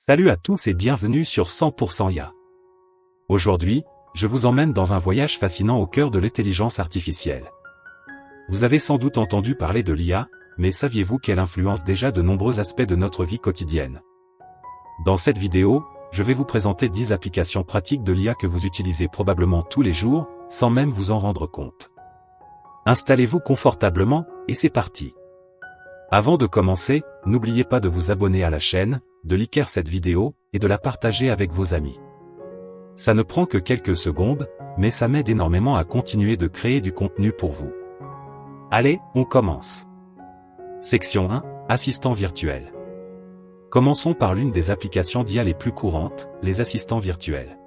Salut à tous et bienvenue sur 100% IA. Aujourd'hui, je vous emmène dans un voyage fascinant au cœur de l'intelligence artificielle. Vous avez sans doute entendu parler de l'IA, mais saviez-vous qu'elle influence déjà de nombreux aspects de notre vie quotidienne? Dans cette vidéo, je vais vous présenter 10 applications pratiques de l'IA que vous utilisez probablement tous les jours, sans même vous en rendre compte. Installez-vous confortablement, et c'est parti. Avant de commencer, n'oubliez pas de vous abonner à la chaîne, de liker cette vidéo, et de la partager avec vos amis. Ça ne prend que quelques secondes, mais ça m'aide énormément à continuer de créer du contenu pour vous. Allez, on commence. Section 1, Assistant virtuel. Commençons par l'une des applications d'IA les plus courantes, les assistants virtuels.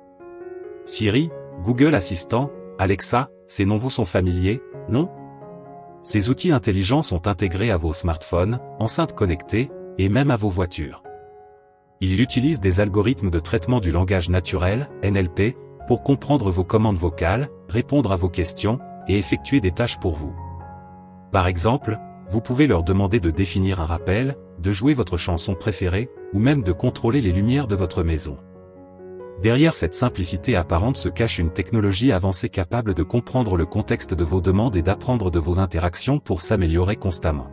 Siri, Google Assistant, Alexa, ces noms vous sont familiers, non? Ces outils intelligents sont intégrés à vos smartphones, enceintes connectées, et même à vos voitures. Ils utilisent des algorithmes de traitement du langage naturel, NLP, pour comprendre vos commandes vocales, répondre à vos questions, et effectuer des tâches pour vous. Par exemple, vous pouvez leur demander de définir un rappel, de jouer votre chanson préférée, ou même de contrôler les lumières de votre maison. Derrière cette simplicité apparente se cache une technologie avancée capable de comprendre le contexte de vos demandes et d'apprendre de vos interactions pour s'améliorer constamment.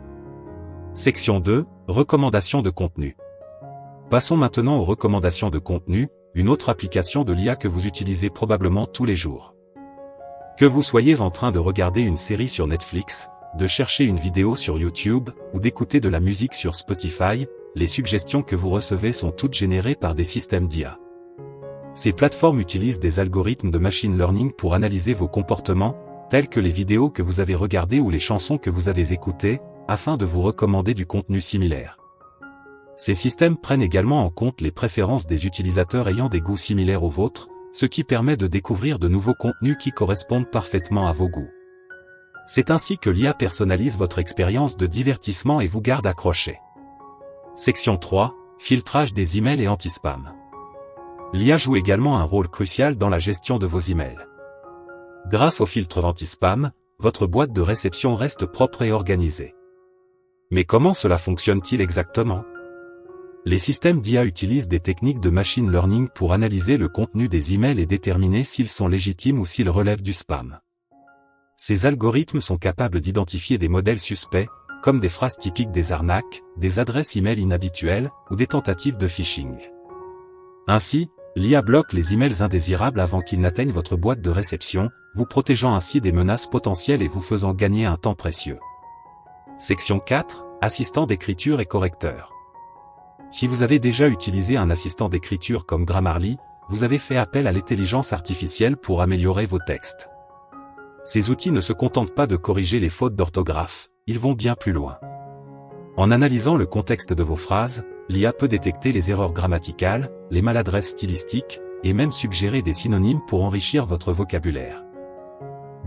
Section 2, Recommandations de contenu. Passons maintenant aux recommandations de contenu, une autre application de l'IA que vous utilisez probablement tous les jours. Que vous soyez en train de regarder une série sur Netflix, de chercher une vidéo sur YouTube, ou d'écouter de la musique sur Spotify, les suggestions que vous recevez sont toutes générées par des systèmes d'IA. Ces plateformes utilisent des algorithmes de machine learning pour analyser vos comportements, tels que les vidéos que vous avez regardées ou les chansons que vous avez écoutées, afin de vous recommander du contenu similaire. Ces systèmes prennent également en compte les préférences des utilisateurs ayant des goûts similaires aux vôtres, ce qui permet de découvrir de nouveaux contenus qui correspondent parfaitement à vos goûts. C'est ainsi que l'IA personnalise votre expérience de divertissement et vous garde accroché. Section 3, Filtrage des emails et anti-spam. L'IA joue également un rôle crucial dans la gestion de vos emails. Grâce au filtre anti-spam, votre boîte de réception reste propre et organisée. Mais comment cela fonctionne-t-il exactement? Les systèmes d'IA utilisent des techniques de machine learning pour analyser le contenu des emails et déterminer s'ils sont légitimes ou s'ils relèvent du spam. Ces algorithmes sont capables d'identifier des modèles suspects, comme des phrases typiques des arnaques, des adresses email inhabituelles, ou des tentatives de phishing. Ainsi, l'IA bloque les emails indésirables avant qu'ils n'atteignent votre boîte de réception, vous protégeant ainsi des menaces potentielles et vous faisant gagner un temps précieux. Section 4, Assistant d'écriture et correcteur. Si vous avez déjà utilisé un assistant d'écriture comme Grammarly, vous avez fait appel à l'intelligence artificielle pour améliorer vos textes. Ces outils ne se contentent pas de corriger les fautes d'orthographe, ils vont bien plus loin. En analysant le contexte de vos phrases, l'IA peut détecter les erreurs grammaticales, les maladresses stylistiques, et même suggérer des synonymes pour enrichir votre vocabulaire.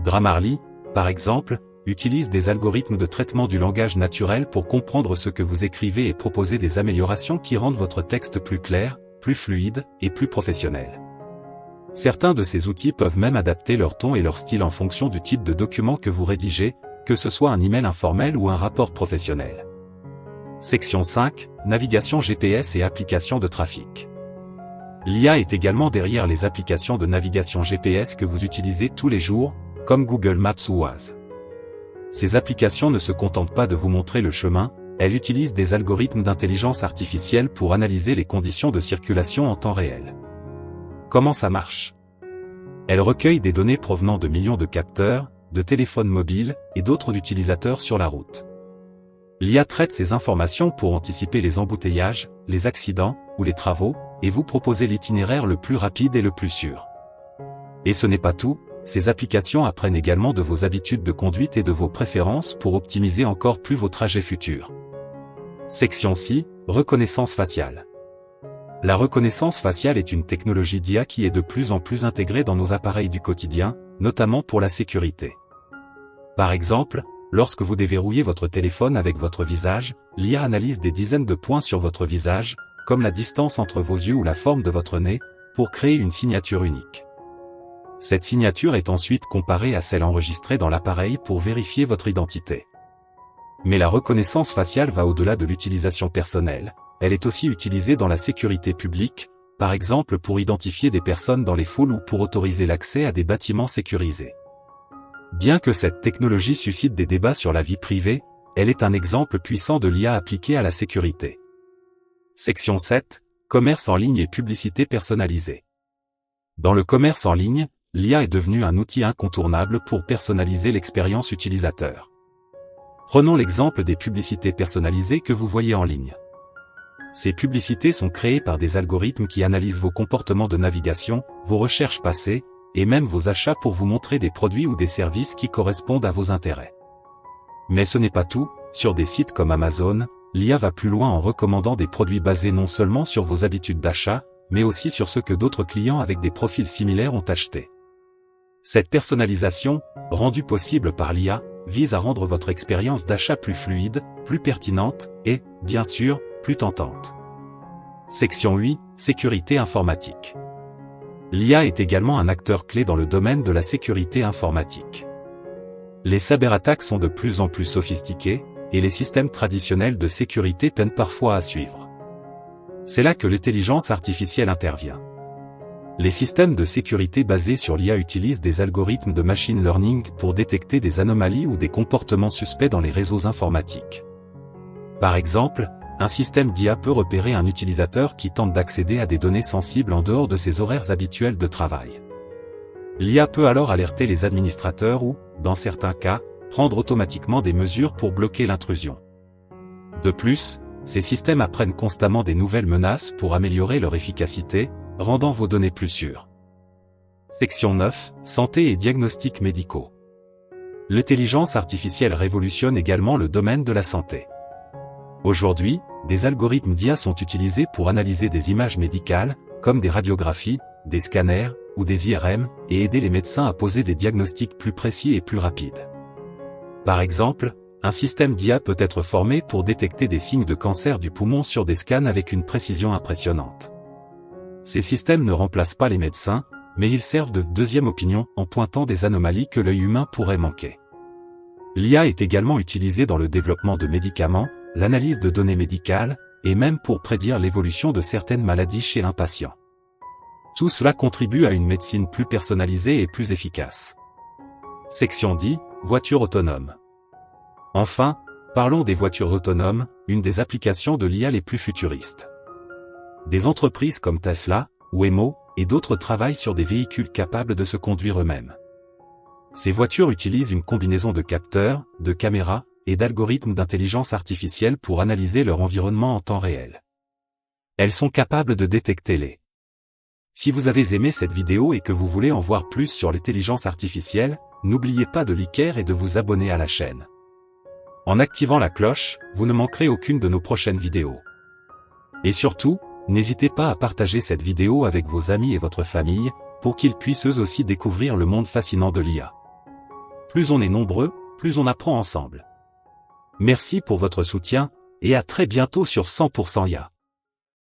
Grammarly, par exemple, utilise des algorithmes de traitement du langage naturel pour comprendre ce que vous écrivez et proposer des améliorations qui rendent votre texte plus clair, plus fluide, et plus professionnel. Certains de ces outils peuvent même adapter leur ton et leur style en fonction du type de document que vous rédigez, que ce soit un email informel ou un rapport professionnel. Section 5, Navigation GPS et applications de trafic. L'IA est également derrière les applications de navigation GPS que vous utilisez tous les jours, comme Google Maps ou Waze. Ces applications ne se contentent pas de vous montrer le chemin, elles utilisent des algorithmes d'intelligence artificielle pour analyser les conditions de circulation en temps réel. Comment ça marche? Elles recueillent des données provenant de millions de capteurs, de téléphones mobiles, et d'autres utilisateurs sur la route. L'IA traite ces informations pour anticiper les embouteillages, les accidents, ou les travaux, et vous proposer l'itinéraire le plus rapide et le plus sûr. Et ce n'est pas tout, ces applications apprennent également de vos habitudes de conduite et de vos préférences pour optimiser encore plus vos trajets futurs. Section 6, Reconnaissance faciale. La reconnaissance faciale est une technologie d'IA qui est de plus en plus intégrée dans nos appareils du quotidien, notamment pour la sécurité. Par exemple, lorsque vous déverrouillez votre téléphone avec votre visage, l'IA analyse des dizaines de points sur votre visage, comme la distance entre vos yeux ou la forme de votre nez, pour créer une signature unique. Cette signature est ensuite comparée à celle enregistrée dans l'appareil pour vérifier votre identité. Mais la reconnaissance faciale va au-delà de l'utilisation personnelle, elle est aussi utilisée dans la sécurité publique, par exemple pour identifier des personnes dans les foules ou pour autoriser l'accès à des bâtiments sécurisés. Bien que cette technologie suscite des débats sur la vie privée, elle est un exemple puissant de l'IA appliquée à la sécurité. Section 7. Commerce en ligne et publicité personnalisée. Dans le commerce en ligne, l'IA est devenue un outil incontournable pour personnaliser l'expérience utilisateur. Prenons l'exemple des publicités personnalisées que vous voyez en ligne. Ces publicités sont créées par des algorithmes qui analysent vos comportements de navigation, vos recherches passées, et même vos achats pour vous montrer des produits ou des services qui correspondent à vos intérêts. Mais ce n'est pas tout, sur des sites comme Amazon, l'IA va plus loin en recommandant des produits basés non seulement sur vos habitudes d'achat, mais aussi sur ce que d'autres clients avec des profils similaires ont acheté. Cette personnalisation, rendue possible par l'IA, vise à rendre votre expérience d'achat plus fluide, plus pertinente, et, bien sûr, plus tentante. Section 8. Sécurité informatique. L'IA est également un acteur clé dans le domaine de la sécurité informatique. Les cyberattaques sont de plus en plus sophistiquées, et les systèmes traditionnels de sécurité peinent parfois à suivre. C'est là que l'intelligence artificielle intervient. Les systèmes de sécurité basés sur l'IA utilisent des algorithmes de machine learning pour détecter des anomalies ou des comportements suspects dans les réseaux informatiques. Par exemple, un système d'IA peut repérer un utilisateur qui tente d'accéder à des données sensibles en dehors de ses horaires habituels de travail. L'IA peut alors alerter les administrateurs ou, dans certains cas, prendre automatiquement des mesures pour bloquer l'intrusion. De plus, ces systèmes apprennent constamment des nouvelles menaces pour améliorer leur efficacité, rendant vos données plus sûres. Section 9. Santé et diagnostics médicaux. L'intelligence artificielle révolutionne également le domaine de la santé. Aujourd'hui, des algorithmes d'IA sont utilisés pour analyser des images médicales, comme des radiographies, des scanners, ou des IRM, et aider les médecins à poser des diagnostics plus précis et plus rapides. Par exemple, un système d'IA peut être formé pour détecter des signes de cancer du poumon sur des scans avec une précision impressionnante. Ces systèmes ne remplacent pas les médecins, mais ils servent de deuxième opinion en pointant des anomalies que l'œil humain pourrait manquer. L'IA est également utilisée dans le développement de médicaments, l'analyse de données médicales, et même pour prédire l'évolution de certaines maladies chez un patient. Tout cela contribue à une médecine plus personnalisée et plus efficace. Section 10. Voitures autonomes. Enfin, parlons des voitures autonomes, une des applications de l'IA les plus futuristes. Des entreprises comme Tesla, Waymo, et d'autres travaillent sur des véhicules capables de se conduire eux-mêmes. Ces voitures utilisent une combinaison de capteurs, de caméras, et d'algorithmes d'intelligence artificielle pour analyser leur environnement en temps réel. Elles sont capables de détecter les. Si vous avez aimé cette vidéo et que vous voulez en voir plus sur l'intelligence artificielle, n'oubliez pas de liker et de vous abonner à la chaîne. En activant la cloche, vous ne manquerez aucune de nos prochaines vidéos. Et surtout, n'hésitez pas à partager cette vidéo avec vos amis et votre famille, pour qu'ils puissent eux aussi découvrir le monde fascinant de l'IA. Plus on est nombreux, plus on apprend ensemble. Merci pour votre soutien, et à très bientôt sur 100% IA.